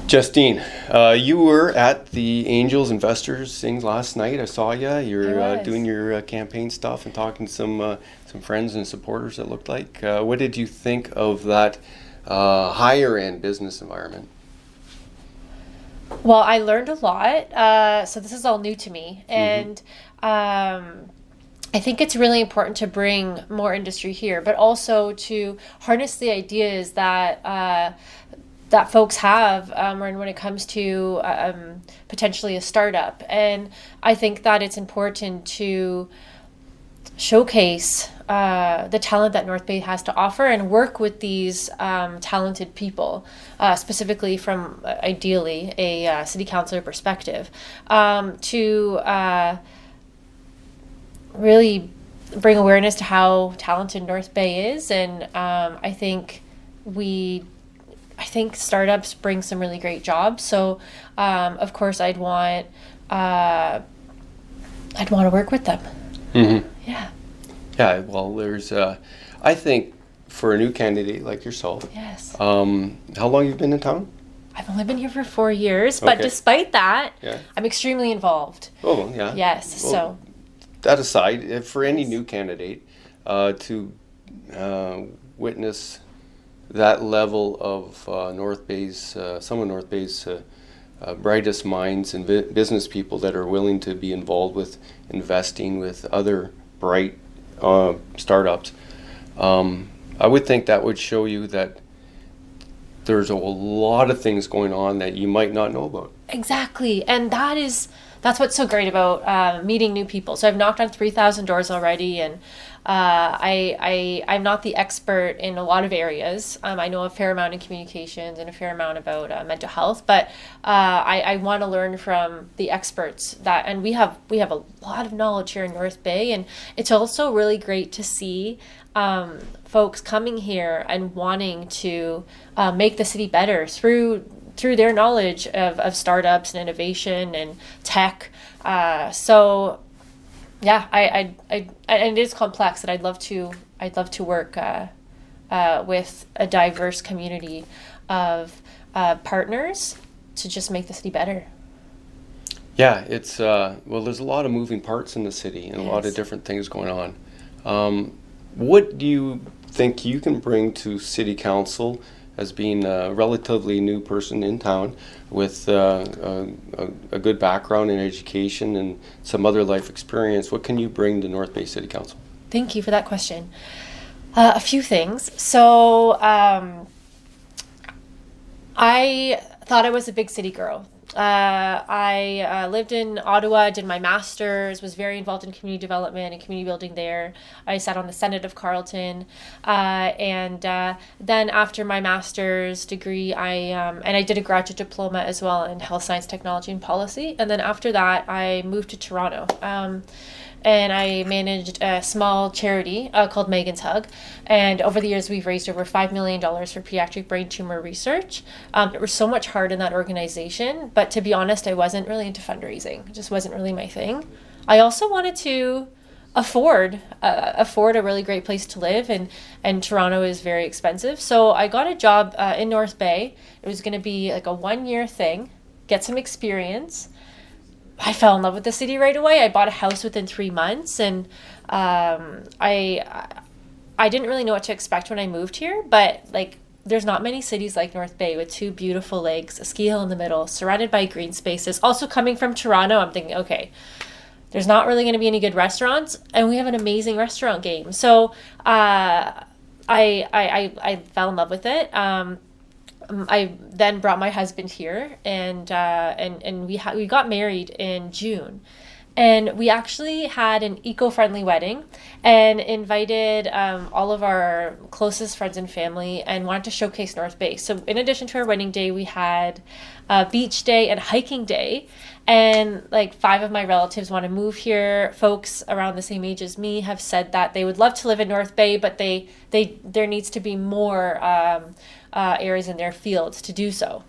Justine, you were at the Angels Investors thing last night. I saw you. You're doing your campaign stuff and talking to some friends and supporters. It looked like. What did you think of that higher end business environment? Well, I learned a lot. So this is all new to me, and I think it's really important to bring more industry here, but also to harness the ideas that folks have when it comes to potentially a startup. And I think that it's important to showcase the talent that North Bay has to offer and work with these talented people, specifically from ideally a city councilor perspective, to really bring awareness to how talented North Bay is. And I think startups bring some really great jobs. So, of course, I'd want to work with them. Mm-hmm. Yeah. Yeah. Well, there's. I think for a new candidate like yourself. Yes. How long you've been in town? I've only been here for 4 years, but despite that, Yeah. I'm extremely involved. Oh, yeah. Yes. Well, So. that aside, for any new candidate to witness that level of some of North Bay's brightest minds and business people that are willing to be involved with investing with other bright startups, I would think that would show you that there's a lot of things going on that you might not know about. Exactly. And that's what's so great about meeting new people. So I've knocked on 3,000 doors already, and I'm not the expert in a lot of areas. I know a fair amount in communications and a fair amount about mental health, but I want to learn from the experts and we have a lot of knowledge here in North Bay, and it's also really great to see folks coming here and wanting to make the city better through their knowledge of startups and innovation and tech. So yeah, I and it is complex, and I'd love to work with a diverse community of partners to just make the city better. Yeah, it's well, there's a lot of moving parts in the city and a lot of Yes. different things going on. What do you think you can bring to city council as being a relatively new person in town with a good background in education and some other life experience? What can you bring to North Bay City Council? Thank you for that question. A few things. So I thought I was a big city girl. I lived in Ottawa, did my master's, was very involved in community development and community building there. I sat on the Senate of Carleton, and then after my master's degree, I did a graduate diploma as well in health science, technology, and policy. And then after that, I moved to Toronto. And I managed a small charity called Megan's Hug. And over the years, we've raised over $5 million for pediatric brain tumor research. There was so much hard in that organization, but to be honest, I wasn't really into fundraising. It just wasn't really my thing. I also wanted to afford a really great place to live, and Toronto is very expensive. So I got a job in North Bay. It was going to be like a 1-year thing, get some experience. I fell in love with the city right away. I bought a house within 3 months, and I didn't really know what to expect when I moved here, but like there's not many cities like North Bay with 2 beautiful lakes, a ski hill in the middle, surrounded by green spaces. Also coming from Toronto, I'm thinking, okay, there's not really going to be any good restaurants, and we have an amazing restaurant game. So I fell in love with it. I then brought my husband here, and we got married in June, and we actually had an eco-friendly wedding, and invited all of our closest friends and family, and wanted to showcase North Bay. So in addition to our wedding day, we had a beach day and hiking day, and like 5 of my relatives want to move here. Folks around the same age as me have said that they would love to live in North Bay, but there needs to be more areas in their fields to do so.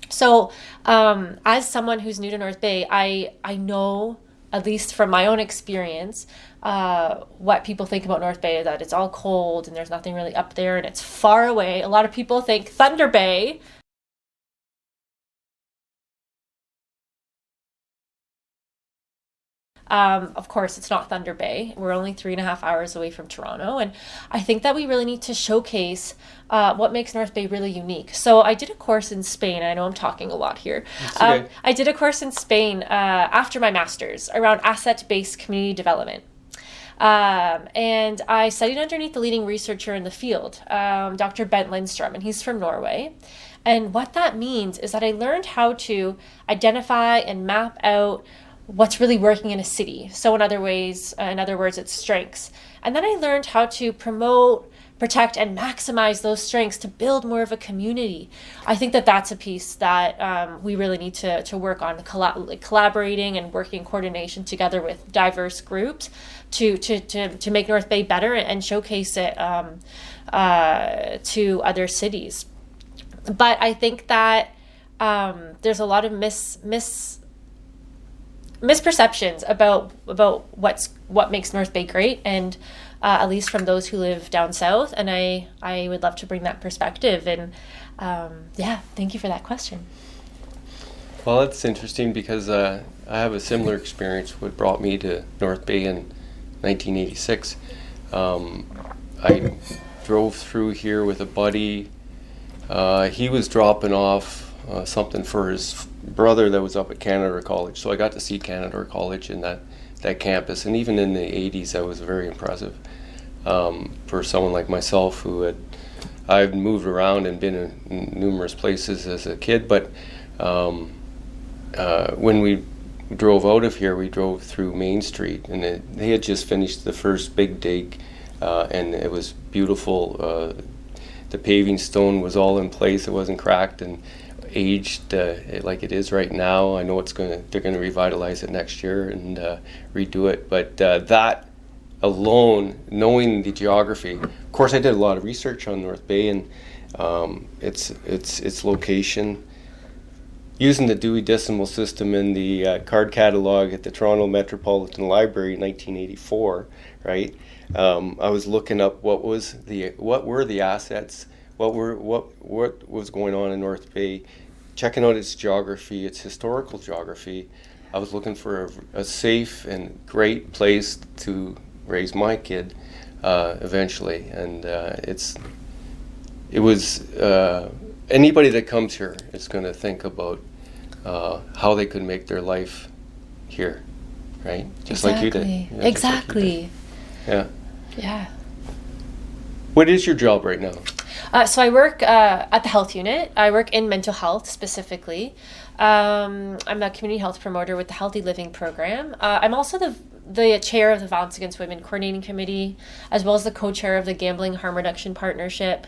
So as someone who's new to North Bay, I know, at least from my own experience, what people think about North Bay, that it's all cold and there's nothing really up there and it's far away. A lot of people think Thunder Bay, Of course, it's not Thunder Bay. We're only 3.5 hours away from Toronto. And I think that we really need to showcase what makes North Bay really unique. So I did a course in Spain. I know I'm talking a lot here. Okay. I did a course in Spain after my master's around asset-based community development. And I studied underneath the leading researcher in the field, Dr. Bent Lindstrom, and he's from Norway. And what that means is that I learned how to identify and map out what's really working in a city. So in other words, its strengths. And then I learned how to promote, protect, and maximize those strengths to build more of a community. I think that that's a piece that we really need to work on, collaborating and working in coordination together with diverse groups to make North Bay better and showcase it to other cities. But I think that there's a lot of misperceptions about what makes North Bay great, and at least from those who live down south. And I would love to bring that perspective. And thank you for that question. Well, it's interesting because I have a similar experience. What brought me to North Bay in 1986. I drove through here with a buddy. He was dropping off something for his brother that was up at Canada College. So I got to see Canada College in that campus. And even in the 80s, that was very impressive for someone like myself I've moved around and been in numerous places as a kid. But when we drove out of here, we drove through Main Street, and they had just finished the first big dig, and it was beautiful. The paving stone was all in place; it wasn't cracked and aged like it is right now. I know they're going to revitalize it next year and redo it. But that alone, knowing the geography, of course, I did a lot of research on North Bay and its location. Using the Dewey Decimal System in the card catalog at the Toronto Metropolitan Library in 1984, right? I was looking up what were the assets, what was going on in North Bay, checking out its geography, its historical geography. I was looking for a safe and great place to raise my kid eventually, and anybody that comes here is going to think about how they could make their life here, right? Just like you did. Yeah, exactly. Like you did. Yeah. What is your job right now? So I work at the health unit. I work in mental health specifically. I'm a community health promoter with the Healthy Living program. I'm also the chair of the Violence Against Women Coordinating Committee, as well as the co-chair of the Gambling Harm Reduction Partnership.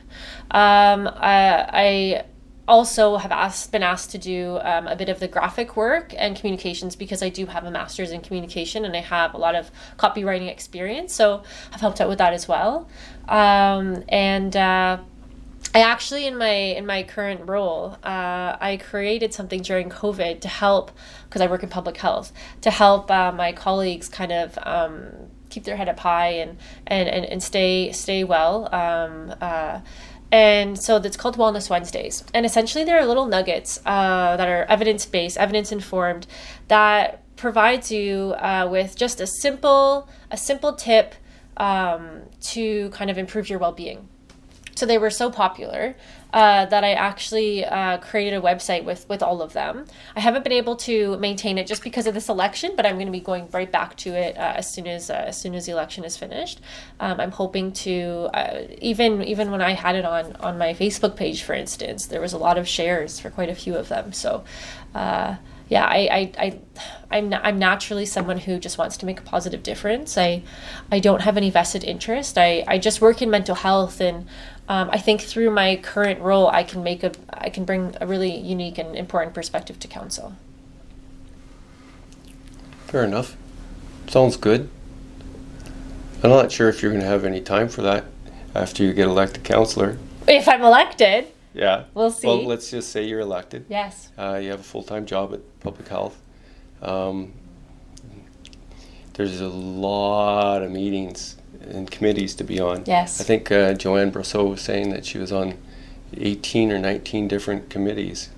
I also have been asked to do a bit of the graphic work and communications because I do have a master's in communication and I have a lot of copywriting experience, so I've helped out with that as well. I actually, in my current role, I created something during COVID to help, because I work in public health, to help my colleagues kind of keep their head up high and stay well. And so it's called Wellness Wednesdays. And essentially there are little nuggets that are evidence-based, evidence-informed, that provides you with just a simple tip to kind of improve your well-being. So they were so popular that I actually created a website with all of them. I haven't been able to maintain it just because of this election, but I'm going to be going right back to it as soon as the election is finished. I'm hoping to even when I had it on my Facebook page, for instance, there was a lot of shares for quite a few of them. So I'm naturally someone who just wants to make a positive difference. I don't have any vested interest. I just work in mental health, and I think through my current role, I can bring a really unique and important perspective to council. Fair enough. Sounds good. I'm not sure if you're going to have any time for that after you get elected councillor. If I'm elected. Yeah. We'll see. Well, let's just say you're elected. Yes. You have a full-time job at public health. There's a lot of meetings and committees to be on. Yes. I think Joanne Brosseau was saying that she was on 18 or 19 different committees.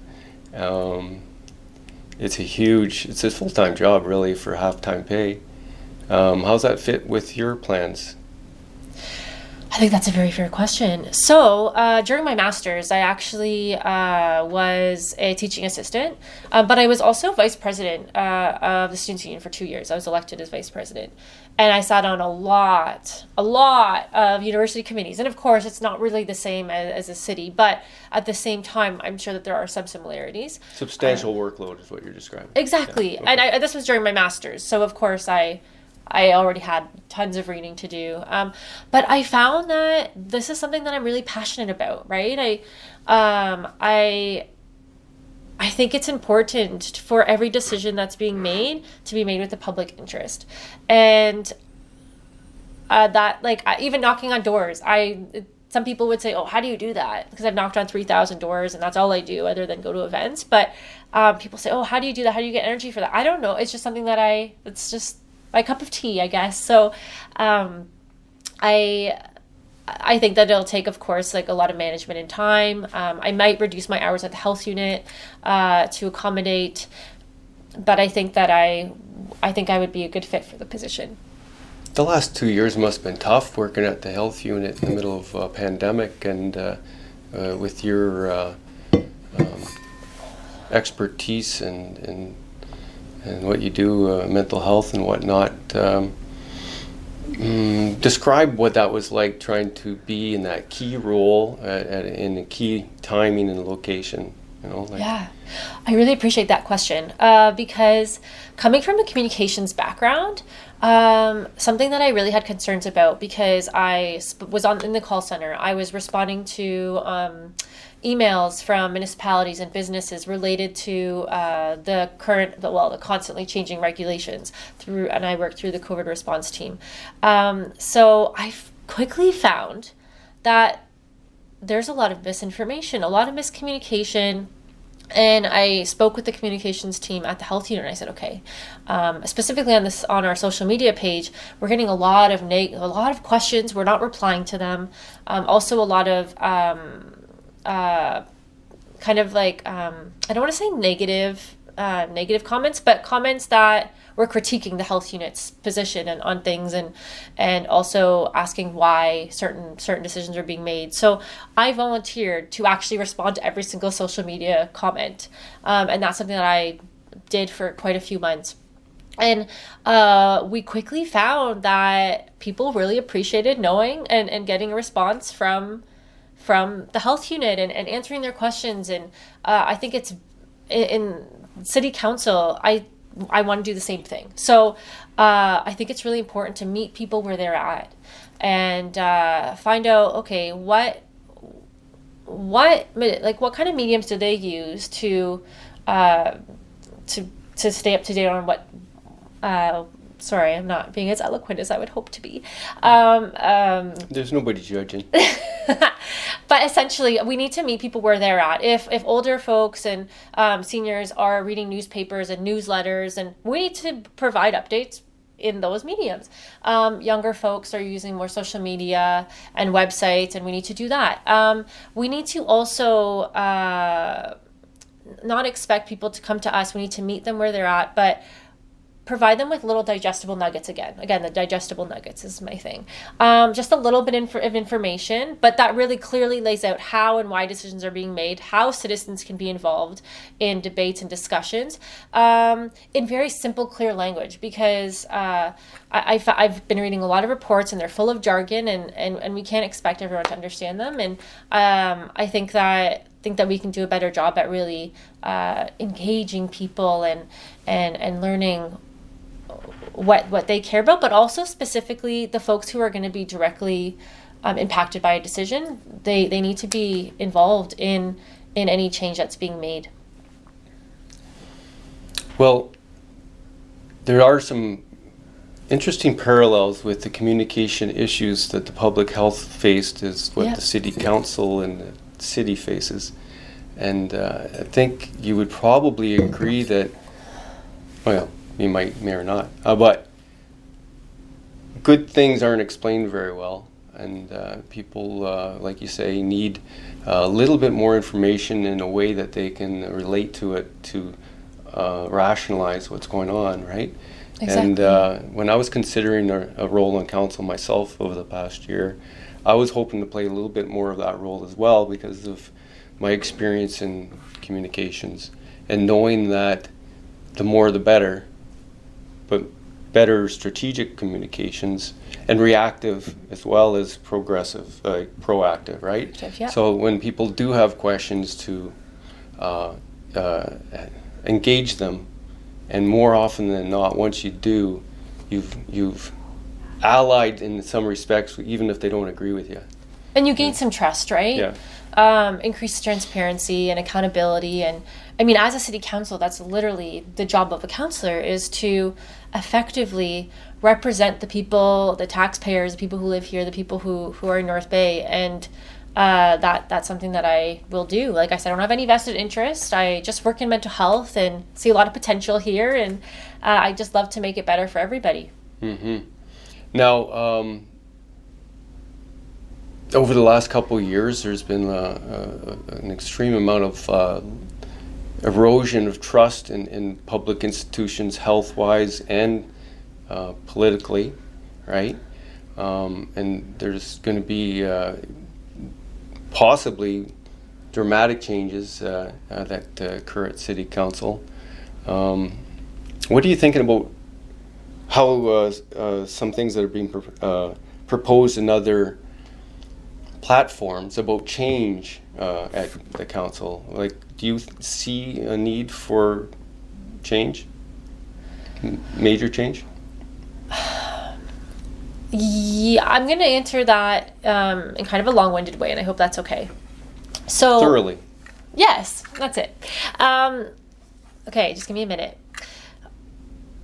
It's a full-time job, really, for half-time pay. How's that fit with your plans? I think that's a very fair question. So during my master's, I actually was a teaching assistant, but I was also vice president of the Students' Union for 2 years. I was elected as vice president. And I sat on a lot of university committees. And of course, it's not really the same as a city, but at the same time, I'm sure that there are some similarities. Substantial workload is what you're describing. Exactly. Yeah, okay. And this was during my master's. So of course, I already had tons of reading to do. But I found that this is something that I'm really passionate about, right? I think it's important for every decision that's being made to be made with the public interest. And that, like, even knocking on doors, some people would say, oh, how do you do that? Because I've knocked on 3,000 doors and that's all I do other than go to events. But people say, oh, how do you do that? How do you get energy for that? I don't know. It's just something that it's just my cup of tea, I guess. So I think that it'll take, of course, like a lot of management and time. I might reduce my hours at the health unit to accommodate, but I think that I would be a good fit for the position. The last 2 years must have been tough working at the health unit in the middle of a pandemic, and with your expertise and what you do, mental health and whatnot. Describe what that was like, trying to be in that key role in a key timing and location. Yeah, I really appreciate that question because coming from a communications background, something that I really had concerns about, because I was in the call center. I was responding to emails from municipalities and businesses related to the constantly changing regulations and I worked through the COVID response team. So I quickly found that there's a lot of misinformation, a lot of miscommunication. And I spoke with the communications team at the health unit and I said, okay, specifically on our social media page, we're getting a lot of questions. We're not replying to them. Also a lot of kind of like, I don't want to say negative comments, but comments that were critiquing the health unit's position and on things, and also asking why certain decisions are being made. So I volunteered to actually respond to every single social media comment, and that's something that I did for quite a few months. And we quickly found that people really appreciated knowing and getting a response from the health unit and answering their questions. And I think it's in city council, I want to do the same thing. So I think it's really important to meet people where they're at and find out, okay, what kind of mediums do they use to stay up to date on what. Sorry, I'm not being as eloquent as I would hope to be. There's nobody judging. But essentially, we need to meet people where they're at. If older folks and seniors are reading newspapers and newsletters, and we need to provide updates in those mediums. Younger folks are using more social media and websites, and we need to do that. We need to also not expect people to come to us. We need to meet them where they're at, but provide them with little digestible nuggets again. Again, the digestible nuggets is my thing. Just a little bit of information, but that really clearly lays out how and why decisions are being made, how citizens can be involved in debates and discussions in very simple, clear language, because I've been reading a lot of reports and they're full of jargon and we can't expect everyone to understand them. And I think that we can do a better job at really engaging people and learning what they care about, but also specifically the folks who are going to be directly impacted by a decision. They need to be involved in any change that's being made. Well, there are some interesting parallels with the communication issues that the public health faced is what the city council and the city faces. And I think you would probably agree that, well, you may or not, but good things aren't explained very well. And people, like you say, need a little bit more information in a way that they can relate to it to rationalize what's going on, right? And Exactly. when I was considering a role on council myself over the past year, I was hoping to play a little bit more of that role as well because of my experience in communications and knowing that the more the better, but better strategic communications and reactive as well as progressive, proactive, right? Yeah. So when people do have questions to uh, uh, engage them, and more often than not, once you do, you've allied in some respects, even if they don't agree with you. And you gain some trust, right? Yeah. Increased transparency and accountability. And I mean, as a city council, that's literally the job of a councillor, is to effectively represent the people, the taxpayers, the people who live here, the people who are in North Bay. And that's something that I will do. Like I said, I don't have any vested interest. I just work in mental health and see a lot of potential here. And I just love to make it better for everybody. Mm-hmm. Now, over the last couple of years, there's been an extreme amount of erosion of trust in public institutions, health-wise and politically, right? And there's going to be possibly dramatic changes that occur at City Council. What are you thinking about how some things that are being proposed in other platforms about change at the council? Like, do you see a need for change? Major change? Yeah, I'm going to answer that in kind of a long-winded way, and I hope that's okay. So Thoroughly. Yes, that's it. Okay, just give me a minute.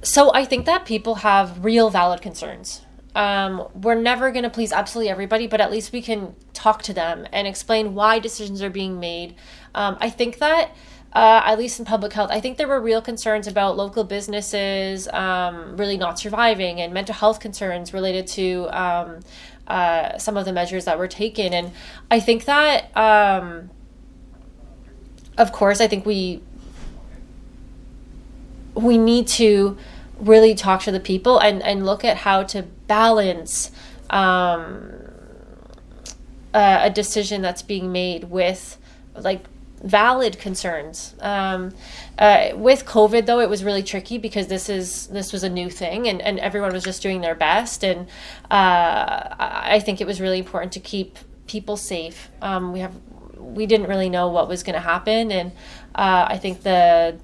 So I think that people have real valid concerns. We're never going to please absolutely everybody, but at least we can talk to them and explain why decisions are being made. I think that, at least in public health, I think there were real concerns about local businesses really not surviving, and mental health concerns related to some of the measures that were taken. And I think that, of course, I think we need to really talk to the people and look at how to balance a decision that's being made with like valid concerns. With COVID, though, it was really tricky because this was a new thing, and everyone was just doing their best. And I think it was really important to keep people safe. We didn't really know what was going to happen, and I think the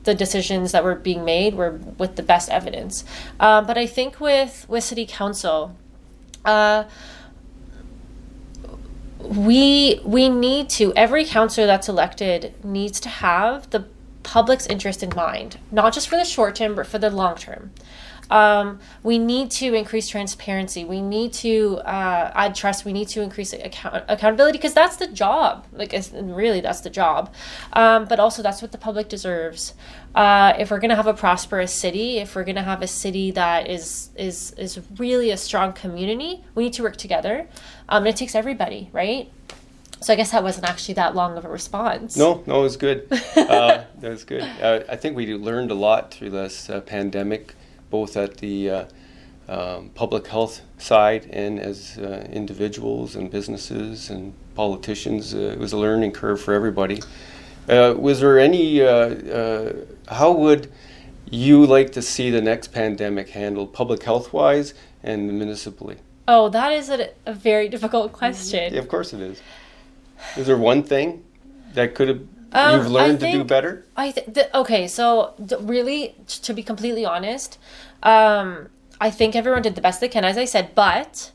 decisions that were being made were with the best evidence. But I think with City Council, we need to, every councillor that's elected needs to have the public's interest in mind, not just for the short term, but for the long term. We need to increase transparency. We need to add trust. We need to increase accountability, because that's the job. Really, that's the job. But also, that's what the public deserves. If we're going to have a prosperous city, if we're going to have a city that is really a strong community, we need to work together. And it takes everybody, right? So I guess that wasn't actually that long of a response. No, it was good. That was good. I think we learned a lot through this pandemic, both at the public health side and as individuals and businesses and politicians. It was a learning curve for everybody. Was there any, how would you like to see the next pandemic handled public health-wise and municipally? Oh, that is a very difficult question. Yeah, of course it is. Is there one thing that could have you've learned to do better? Okay, so really, to be completely honest, I think everyone did the best they can, as I said, but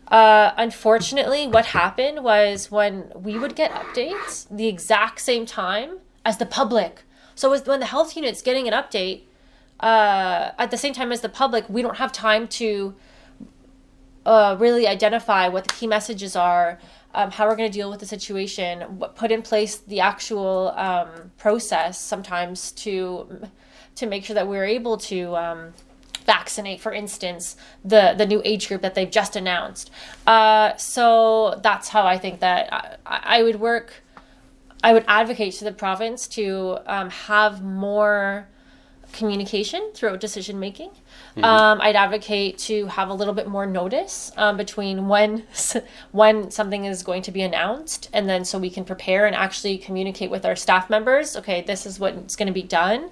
unfortunately, what happened was when we would get updates the exact same time as the public. So when the health unit's getting an update at the same time as the public, we don't have time to really identify what the key messages are, how we're going to deal with the situation, put in place the actual process sometimes to make sure that we're able to vaccinate, for instance, the new age group that they've just announced. So that's how I think that I would work. I would advocate to the province to have more communication throughout decision making. I'd advocate to have a little bit more notice between when something is going to be announced, and then so we can prepare and actually communicate with our staff members. Okay, this is what's going to be done.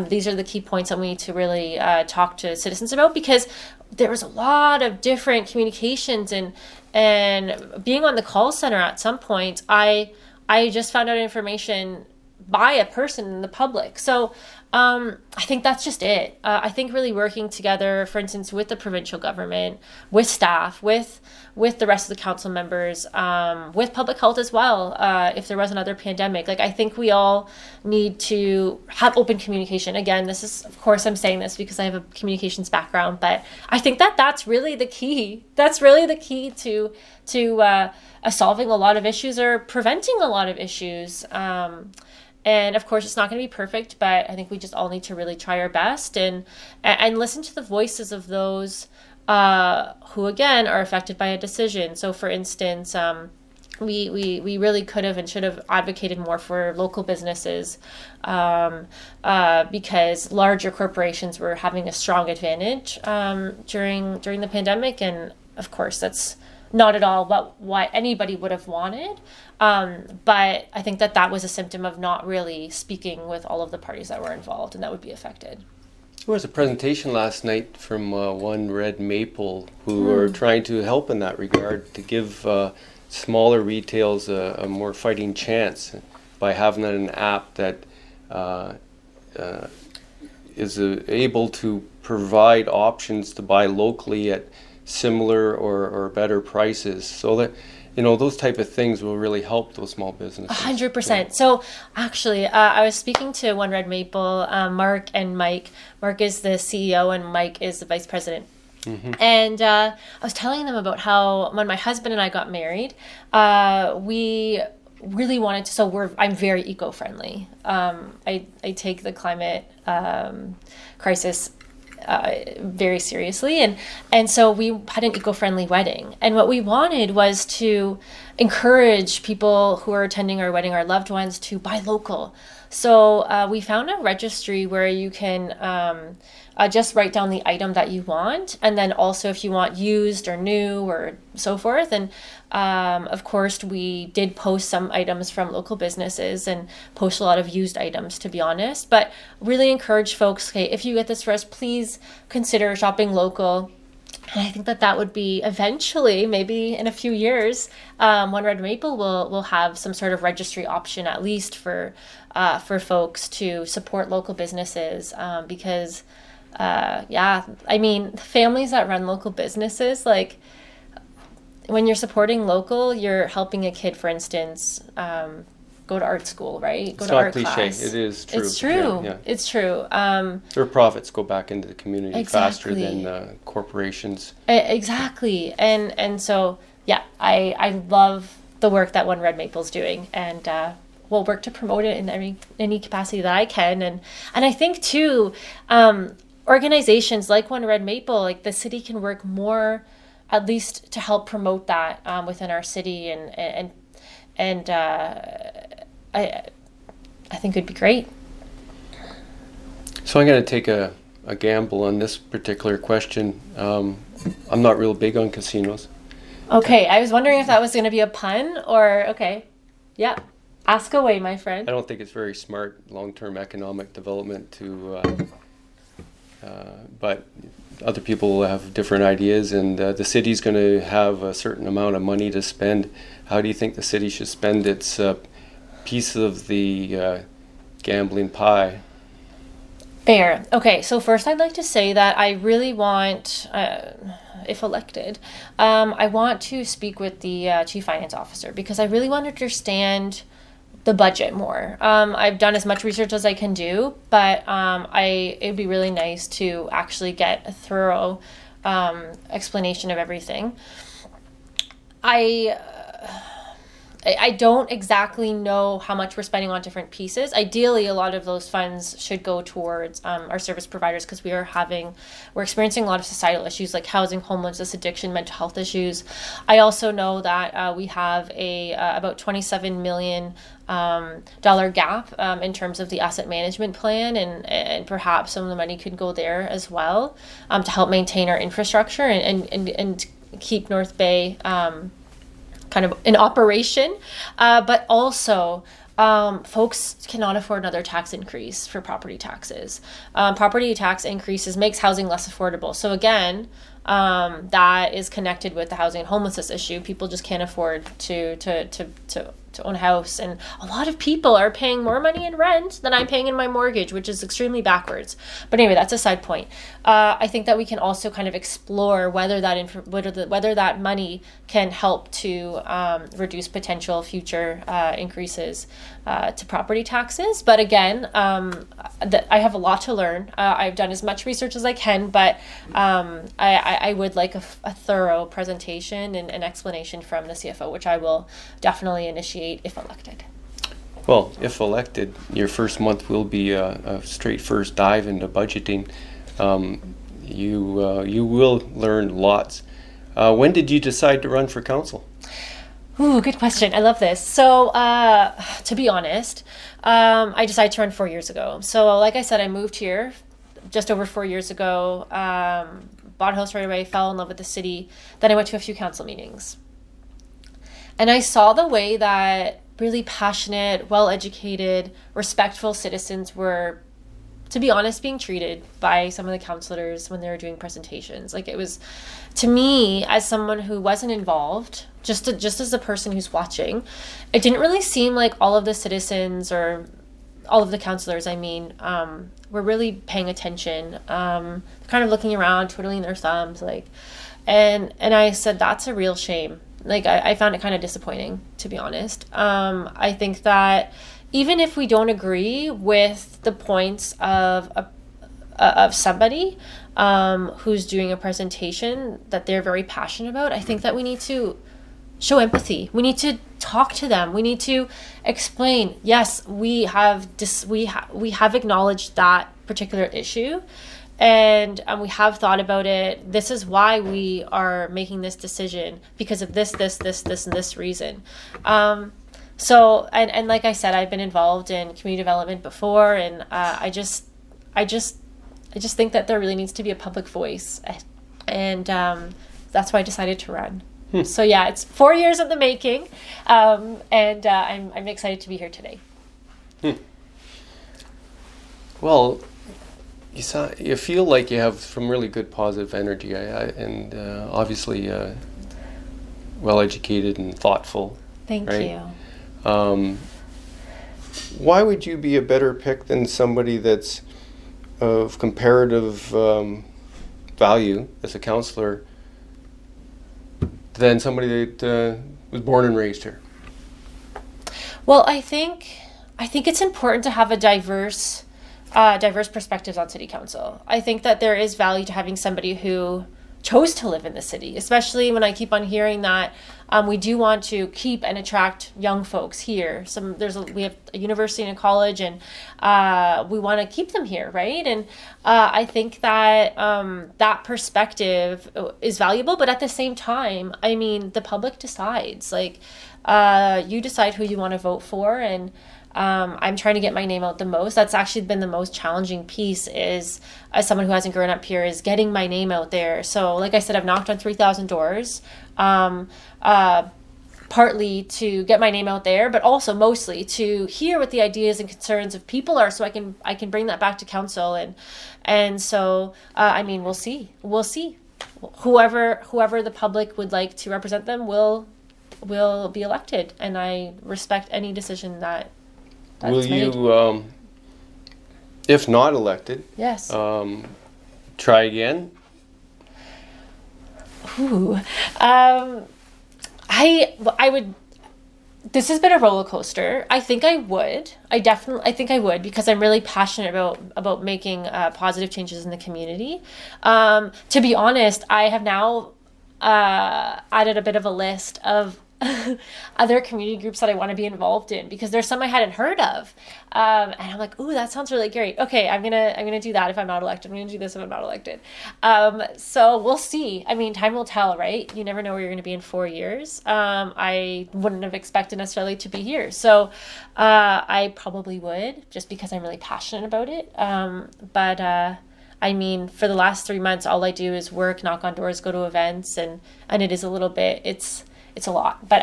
These are the key points that we need to really talk to citizens about, because there was a lot of different communications, and being on the call center at some point, I just found out information by a person in the public. So I think that's just it. I think really working together, for instance, with the provincial government, with staff, with the rest of the council members, with public health as well, if there was another pandemic. Like, I think we all need to have open communication. Again, this is, of course, I'm saying this because I have a communications background, but I think that's really the key. That's really the key to solving a lot of issues or preventing a lot of issues. And of course, it's not going to be perfect, but I think we just all need to really try our best and listen to the voices of those who, again, are affected by a decision. So, for instance, we really could have and should have advocated more for local businesses because larger corporations were having a strong advantage during the pandemic. And of course, that's not at all what anybody would have wanted. But I think that was a symptom of not really speaking with all of the parties that were involved and that would be affected. There was a presentation last night from One Red Maple who are trying to help in that regard to give smaller retails a more fighting chance by having an app that is able to provide options to buy locally at similar or better prices, so that those type of things will really help those small businesses. 100%. Yeah. So actually, I was speaking to One Red Maple, Mark and Mike. Mark is the CEO and Mike is the vice president. Mm-hmm. And I was telling them about how when my husband and I got married, we really wanted to. So I'm very eco-friendly. I take the climate crisis very seriously, and so we had an eco-friendly wedding, and what we wanted was to encourage people who are attending our wedding, our loved ones, to buy local. So we found a registry where you can just write down the item that you want, and then also if you want used or new or so forth. And of course, we did post some items from local businesses and post a lot of used items, to be honest. But really encourage folks, okay, if you get this for us, please consider shopping local. And I think that would be eventually, maybe in a few years, One Red Maple will have some sort of registry option, at least for folks to support local businesses, because I mean, families that run local businesses, like, when you're supporting local, you're helping a kid, for instance, go to art school, right? Go it's to not art cliche. class. It is true. It's true. Yeah. It's true. Their profits go back into the community Exactly. faster than corporations. Exactly. And so, yeah, I love the work that One Red Maple's doing, and we'll work to promote it in any capacity that I can. And I think, too, organizations like One Red Maple, like the city, can work more, at least to help promote that within our city, and I think it'd be great. So I'm going to take a gamble on this particular question. I'm not real big on casinos. Okay, I was wondering if that was going to be a pun or okay. Yeah, ask away, my friend. I don't think it's very smart long-term economic development to, but other people have different ideas, and the city's going to have a certain amount of money to spend. How do you think the city should spend its piece of the gambling pie? Fair. Okay, so first I'd like to say that I really want, if elected, I want to speak with the Chief Finance Officer, because I really want to understand the budget more. I've done as much research as I can do, but it would be really nice to actually get a thorough explanation of everything. I don't exactly know how much we're spending on different pieces. Ideally, a lot of those funds should go towards our service providers, because we're experiencing a lot of societal issues like housing, homelessness, addiction, mental health issues. I also know that we have about 27 million dollar gap in terms of the asset management plan, and perhaps some of the money could go there as well to help maintain our infrastructure and keep North Bay kind of in operation, but also folks cannot afford another tax increase for property taxes. Property tax increases makes housing less affordable. So again, that is connected with the housing and homelessness issue. People just can't afford to own a house, and a lot of people are paying more money in rent than I'm paying in my mortgage, which is extremely backwards. But anyway, that's a side point. I think that we can also kind of explore whether that money can help to reduce potential future increases to property taxes. But again, I have a lot to learn. I've done as much research as I can, but I would like a thorough presentation and explanation from the CFO, which I will definitely initiate if elected. Well, if elected, your first month will be a straight first dive into budgeting. You will learn lots. When did you decide to run for council? Ooh, good question. I love this. So, to be honest, I decided to run 4 years ago. So, like I said, I moved here just over 4 years ago, bought a house right away, fell in love with the city. Then I went to a few council meetings. And I saw the way that really passionate, well-educated, respectful citizens were, to be honest, being treated by some of the councillors when they were doing presentations. Like, it was, to me, as someone who wasn't involved, just as a person who's watching, it didn't really seem like all of the citizens, or all of the councillors, were really paying attention, kind of looking around, twiddling their thumbs, and I said, that's a real shame. I found it kind of disappointing, to be honest. I think that even if we don't agree with the points of somebody who's doing a presentation that they're very passionate about, I think that we need to show empathy. We need to talk to them. We need to explain, yes, we have acknowledged that particular issue, and we have thought about it. This is why we are making this decision, because of this, and this reason. So, and like I said, I've been involved in community development before, and I just think that there really needs to be a public voice, and that's why I decided to run. So yeah, it's 4 years in the making, and I'm excited to be here today. Well, you feel like you have some really good positive energy, and obviously well-educated and thoughtful. Thank right? you. Why would you be a better pick than somebody that's of comparative value as a counselor than somebody that was born and raised here? Well, I think it's important to have a diverse perspectives on city council. I think that there is value to having somebody who chose to live in the city, especially when I keep on hearing that we do want to keep and attract young folks here. We have a university and a college, and we want to keep them here, right? And I think that that perspective is valuable, but at the same time, the public decides. You decide who you want to vote for, and I'm trying to get my name out the most. That's actually been the most challenging piece, is, as someone who hasn't grown up here, is getting my name out there. So like I said, I've knocked on 3,000 doors, partly to get my name out there, but also mostly to hear what the ideas and concerns of people are, so I can bring that back to council. And so, we'll see. Whoever the public would like to represent them will be elected, and I respect any decision that's Will made. you, if not elected, Yes. try again? Ooh. I would. This has been a roller coaster. I think I would. I think I would, because I'm really passionate about making positive changes in the community. To be honest, I have now added a bit of a list of other community groups that I want to be involved in, because there's some I hadn't heard of, and I'm like, ooh, that sounds really great. Okay, I'm gonna do that if I'm not elected. I'm gonna do this if I'm not elected. So we'll see. I mean, time will tell, right? You never know where you're gonna be in 4 years. I wouldn't have expected necessarily to be here, so I probably would, just because I'm really passionate about it. But I mean, for the last 3 months, all I do is work, knock on doors, go to events, and it is a little bit. It's a lot, but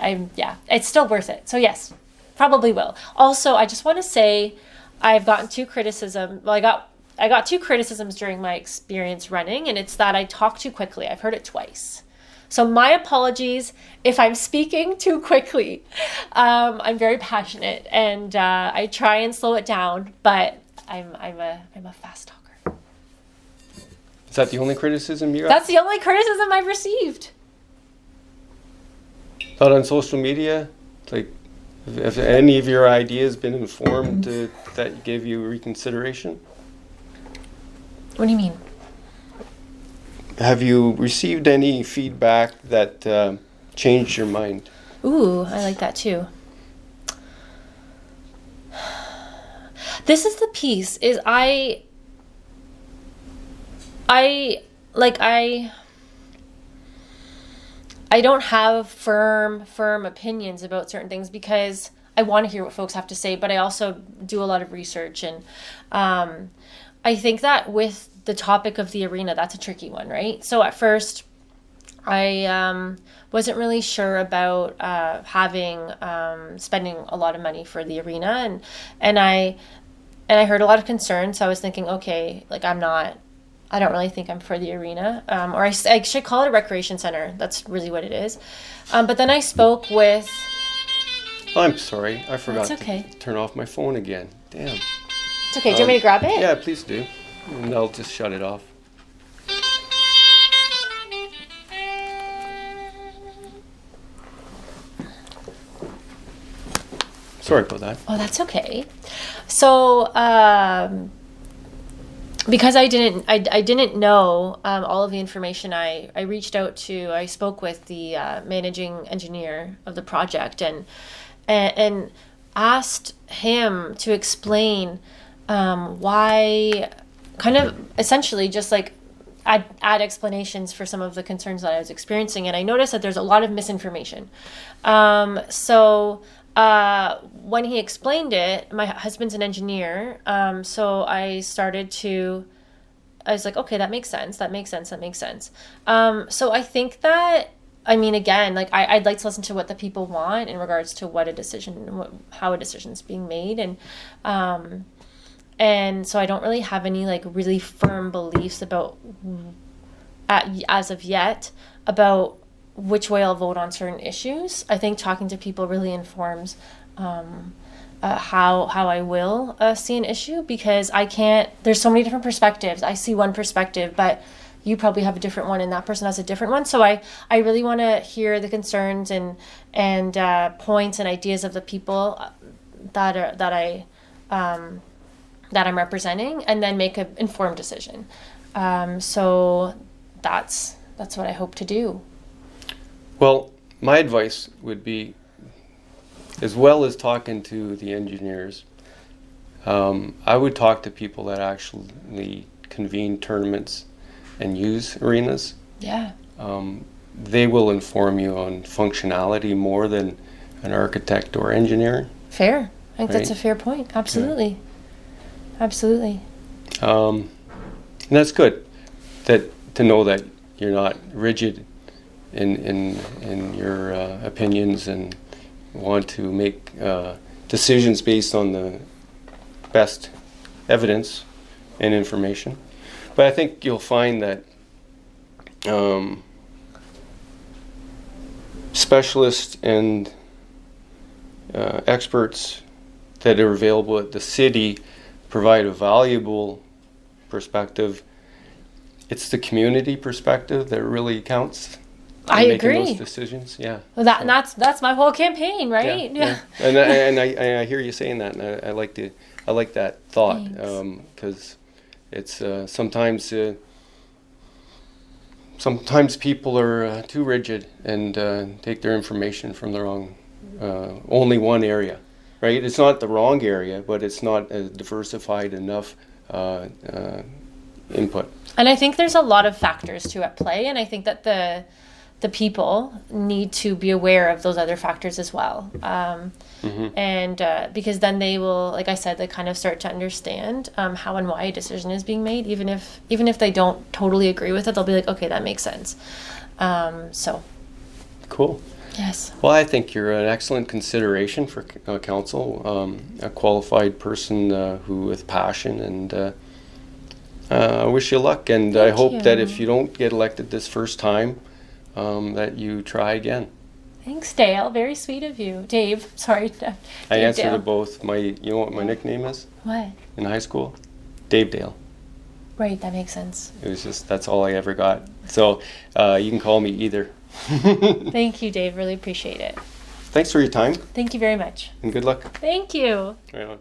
it's still worth it. So yes, probably will. Also, I just want to say I've gotten two criticism. Well, I got two criticisms during my experience running, and it's that I talk too quickly. I've heard it twice. So my apologies if I'm speaking too quickly. I'm very passionate, and I try and slow it down, but I'm a fast talker. Is that the only criticism you got? That's the only criticism I've received. Not on social media? Like, have any of your ideas been informed that gave you reconsideration? What do you mean? Have you received any feedback that changed your mind? Ooh, I like that too. This is the piece, is I don't have firm opinions about certain things, because I want to hear what folks have to say, but I also do a lot of research. And I think that with the topic of the arena, that's a tricky one, right? So at first, I wasn't really sure about spending a lot of money for the arena, and I heard a lot of concerns. So I was thinking, okay, like I don't really think I'm for the arena, or I should call it a recreation center. That's really what it is. But then I spoke with... Oh, I'm sorry. I forgot to turn off my phone again. Damn. It's okay. Do you want me to grab it? Yeah, please do. And I'll just shut it off. Sorry about that. Oh, that's okay. So... because I didn't know all of the information, I spoke with the managing engineer of the project and asked him to explain why, kind of essentially just like add explanations for some of the concerns that I was experiencing. And I noticed that there's a lot of misinformation. When he explained it, my husband's an engineer, so I was like, okay, that makes sense. So I think that, I mean, again, like I'd like to listen to what the people want in regards to how a decision's being made, and so I don't really have any like really firm beliefs about, as of yet, about which way I'll vote on certain issues. I think talking to people really informs how I will see an issue, because there's so many different perspectives. I see one perspective, but you probably have a different one, and that person has a different one. So I really want to hear the concerns and points and ideas of the people that I'm representing, and then make an informed decision. So that's what I hope to do. Well, my advice would be, as well as talking to the engineers, I would talk to people that actually convene tournaments and use arenas. Yeah. They will inform you on functionality more than an architect or engineer. Fair. I think that's a fair point. Absolutely. Yeah. Absolutely. And that's good to know that you're not rigid in your opinions and want to make decisions based on the best evidence and information. But I think you'll find that specialists and experts that are available at the city provide a valuable perspective. It's the community perspective that really counts. I making agree. Those decisions, yeah. Well, that's my whole campaign, right? Yeah. And I hear you saying that, and I like that thought, because it's sometimes sometimes people are too rigid and take their information from the wrong, only one area, right? It's not the wrong area, but it's not diversified enough input. And I think there's a lot of factors too at play, and I think that the people need to be aware of those other factors as well. And because then they will, like I said, they kind of start to understand how and why a decision is being made, even if they don't totally agree with it, they'll be like, okay, that makes sense. So cool. Yes. Well, I think you're an excellent consideration for council, a qualified person who with passion, and I wish you luck. And Thank I hope you. that if you don't get elected this first time, that you try again. Thanks, Dale. Very sweet of you. Dave. Sorry. Dave I answered Dale. to both. You know what my nickname is What? in high school? Dave Dale. Right, that makes sense. It was just, that's all I ever got. So you can call me either. Thank you, Dave. Really appreciate it. Thanks for your time Thank you very much. and good luck. Thank you. Right on.